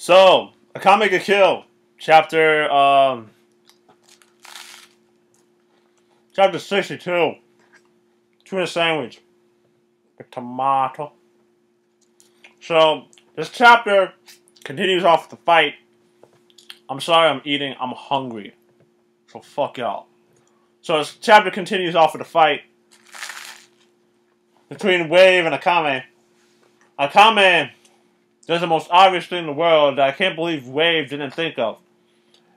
So, Akame Ga Kill, chapter 62. Tuna sandwich. A tomato. So, this chapter continues off the fight. I'm sorry I'm eating, I'm hungry. So fuck y'all. So this chapter continues off with the fight between Wave and Akame. Akame does the most obvious thing in the world that I can't believe Wave didn't think of.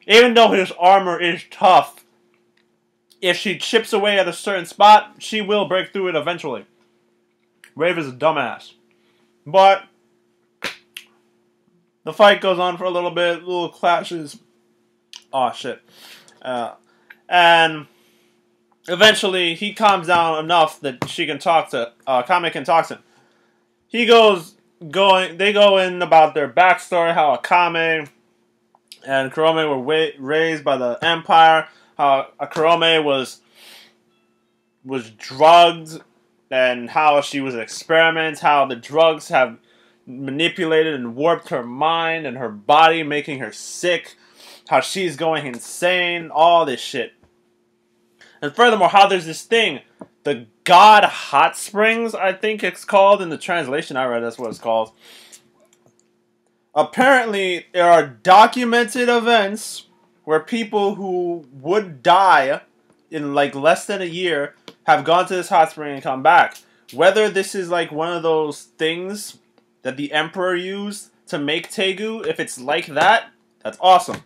Even though his armor is tough, if she chips away at a certain spot, she will break through it eventually. Wave is a dumbass. But the fight goes on for a little bit, little clashes. Oh shit. And eventually he calms down enough that she can talk to Akame can talk to him. They go in about their backstory, how Akame and Kurome were raised by the Empire, how Kurome was drugged, and how she was experiments, how the drugs have manipulated and warped her mind and her body, making her sick, how she's going insane, all this shit. And furthermore, how there's this thing, the God Hot Springs, I think it's called in the translation I read, that's what it's called. Apparently, there are documented events where people who would die in like less than a year have gone to this hot spring and come back. Whether this is like one of those things that the Emperor used to make Tegu, if it's like that, that's awesome.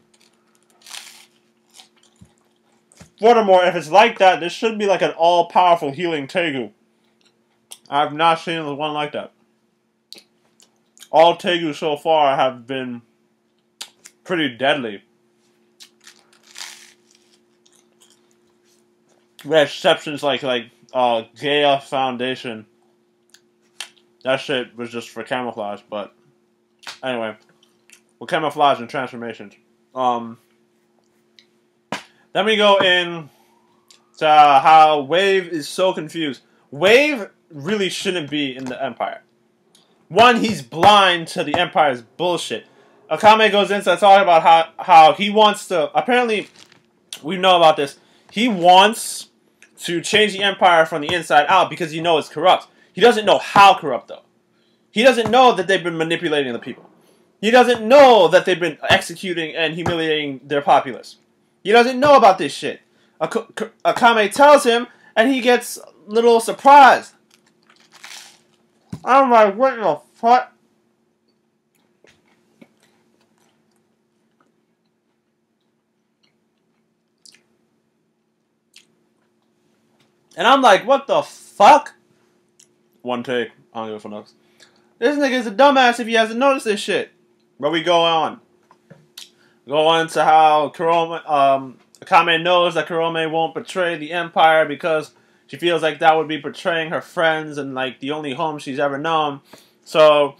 Furthermore, if it's like that, this should be like an all-powerful healing Tegu. I've not seen one like that. All Tegu so far have been pretty deadly. With exceptions like Gaia Foundation. That shit was just for camouflage, but anyway. Well, camouflage and transformations. Then we go in to how Wave is so confused. Wave really shouldn't be in the Empire. One, he's blind to the Empire's bullshit. Akame goes into talking about how he wants to... Apparently, we know about this. He wants to change the Empire from the inside out because he knows it's corrupt. He doesn't know how corrupt, though. He doesn't know that they've been manipulating the people. He doesn't know that they've been executing and humiliating their populace. He doesn't know about this shit. Akame tells him, and he gets a little surprised. I'm like, what the fuck? And I'm like, what the fuck? One take. I don't give a fuck else. This nigga's a dumbass if he hasn't noticed this shit. But we go on. Go on to how Akame knows that Kurome won't betray the Empire because she feels like that would be betraying her friends and like the only home she's ever known. So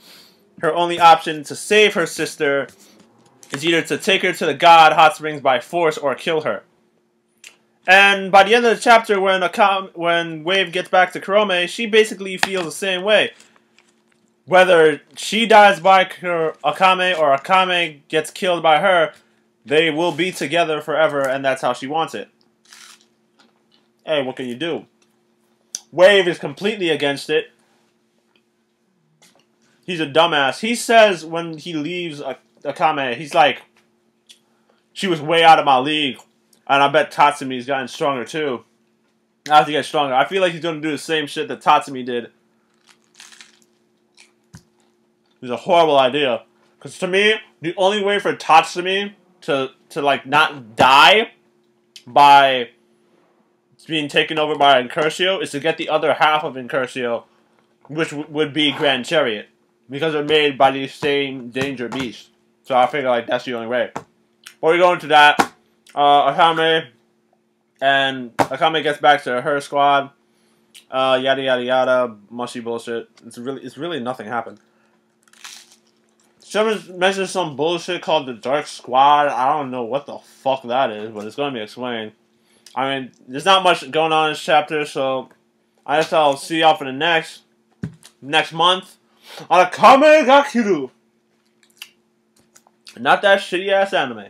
her only option to save her sister is either to take her to the God Hot Springs by force or kill her. And by the end of the chapter, when Wave gets back to Kurome, she basically feels the same way. Whether she dies by Akame or Akame gets killed by her, they will be together forever, and that's how she wants it. Hey, what can you do? Wave is completely against it. He's a dumbass. He says when he leaves Akame, he's like, she was way out of my league, and I bet Tatsumi's gotten stronger too. I have to get stronger. I feel like he's going to do the same shit that Tatsumi did. It's a horrible idea. Because to me, the only way for Tatsumi to like not die by being taken over by Incurcio is to get the other half of Incurcio, which would be Grand Chariot. Because they're made by the same danger beast. So I figure like that's the only way. Before we go into that, Akame gets back to her squad. Yada yada yada, mushy bullshit. It's really nothing happened. Someone mentioned some bullshit called the Dark Squad. I don't know what the fuck that is, but it's going to be explained. I mean, there's not much going on in this chapter, so I guess I'll see y'all for the next month on Akame Ga Kill. Not that shitty ass anime.